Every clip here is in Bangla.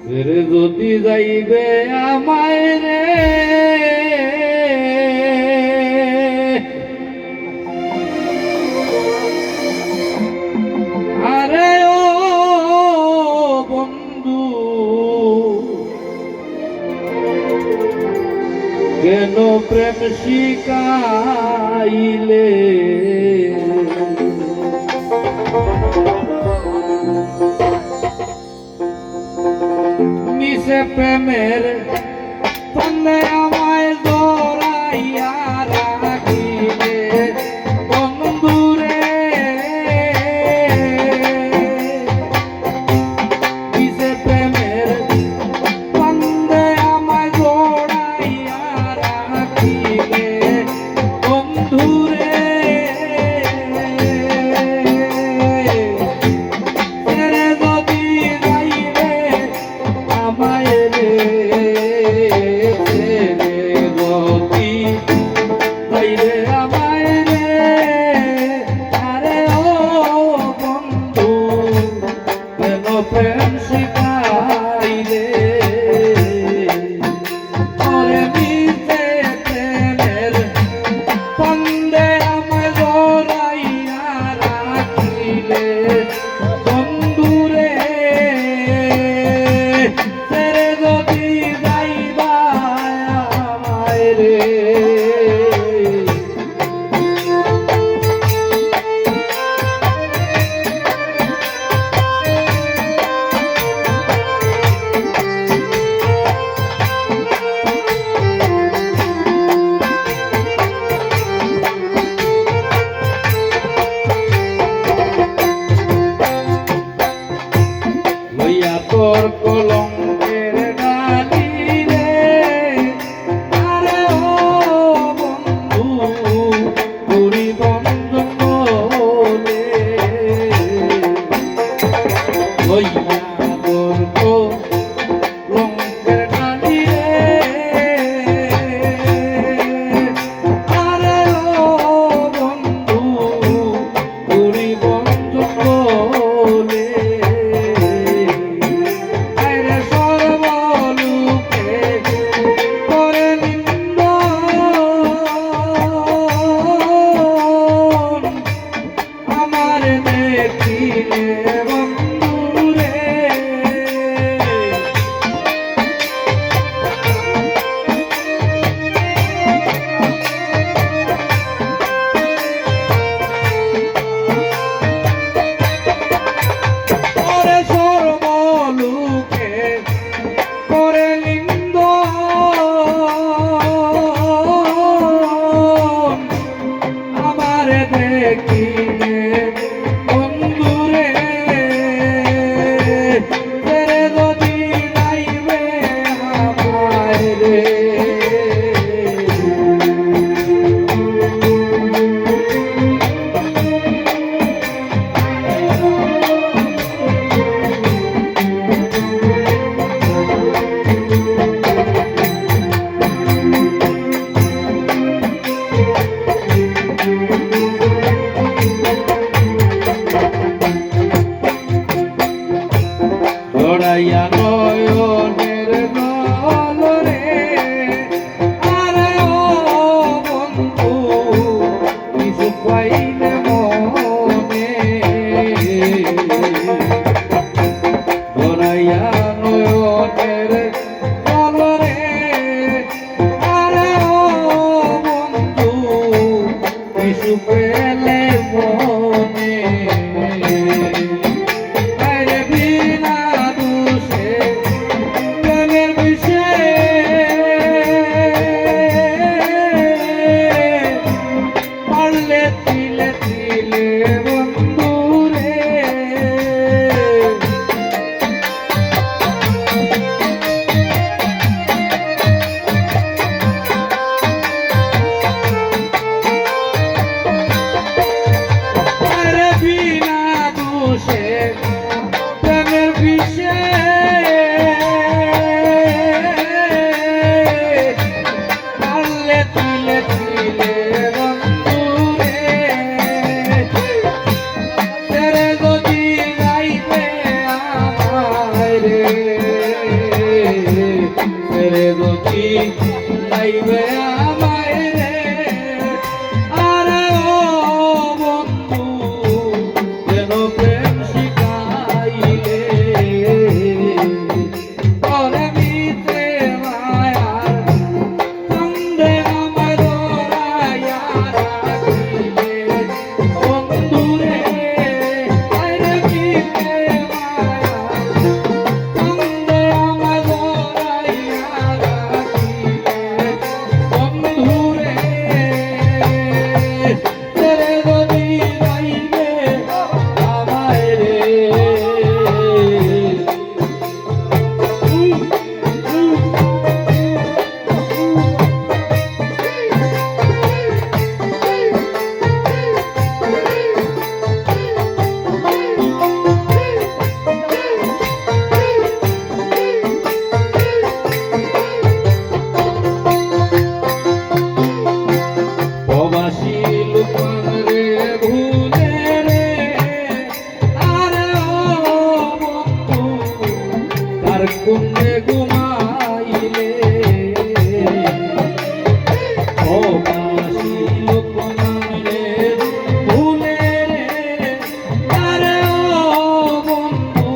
ছেড়ে যদি যাইবে আমায় রে, আরে ও বন্ধু কেন প্রেম শিখাইলে, নিশে প্রেমের তন্নে আমায় জড়াইয়া রাখিলে বন্ধুরে, নিশে প্রেমের তন্নে আমায় জড়াইয়া রাখিলে বন্ধুরে, ছেড়ে যদি যাইবে আমায় রে, ছেড়ে যদি যাইবে আমায় রে, আরে ও বন্ধু কেন প্রেম শিখাইলে, ওরে নিতে প্রেমের ফন্দে আমায় জড়াইয়া রাখিলে বন্ধুরে, ছেড়ে যদি যাইবা আমায় রে। লইয়া তোর কলঙ্কের ডালি রে, আরে ও বন্ধু পুরি বন্ধন বলে, লইয়া তোর কলঙ্কের ডালি রে, আরে ও বন্ধু পুরি বন্ধন বলে, আমার দেখিলে বন্ধুরে, ওরে সর্বলোকে করে নিন্দন, আমার দেখিলে বন্ধুরে, ছেড়ে যদি যাইবে আমায় রে। জড়াইয়া নয়নের জল রে, আরে ও বন্ধু কিছু পাইলে মনে, জড়াইয়া নয়নের জল রে, আরে ও বন্ধু কিছু পেলে মনে, আরে বিনা দোষে প্রেমের বিষে পারলে তিলে তিলে বন্ধুরে, তেরে গতি গাইবে আমায় রে আরে ও বন্ধু যেন প্রেম শিখাইলে ওরে মিতে মায়ার কান্দে আমায় ধরাইয়া রাখিলে বন্ধু রে আরে মিতে কুন্দে ঘুমাইলে ও বাসি লোকমান রে ভুলে রে আরে ও বন্ধু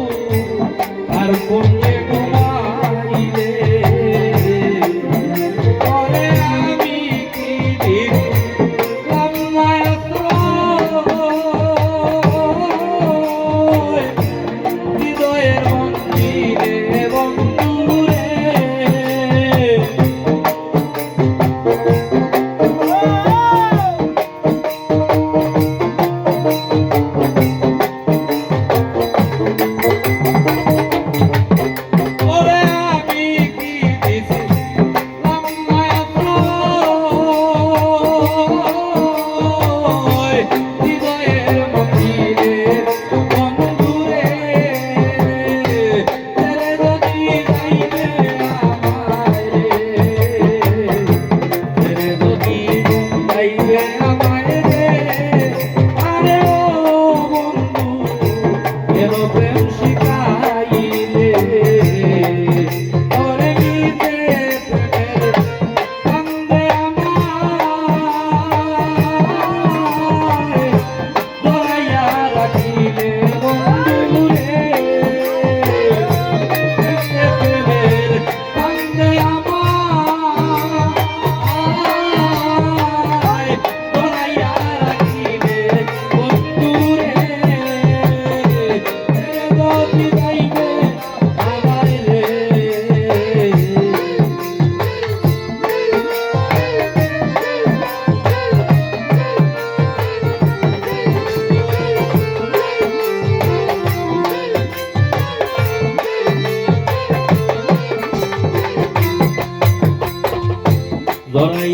আর কুন্দে ঘুমাইলে পরে আমি কি দিলাম হৃদয়ের মন্দিরে জড়াই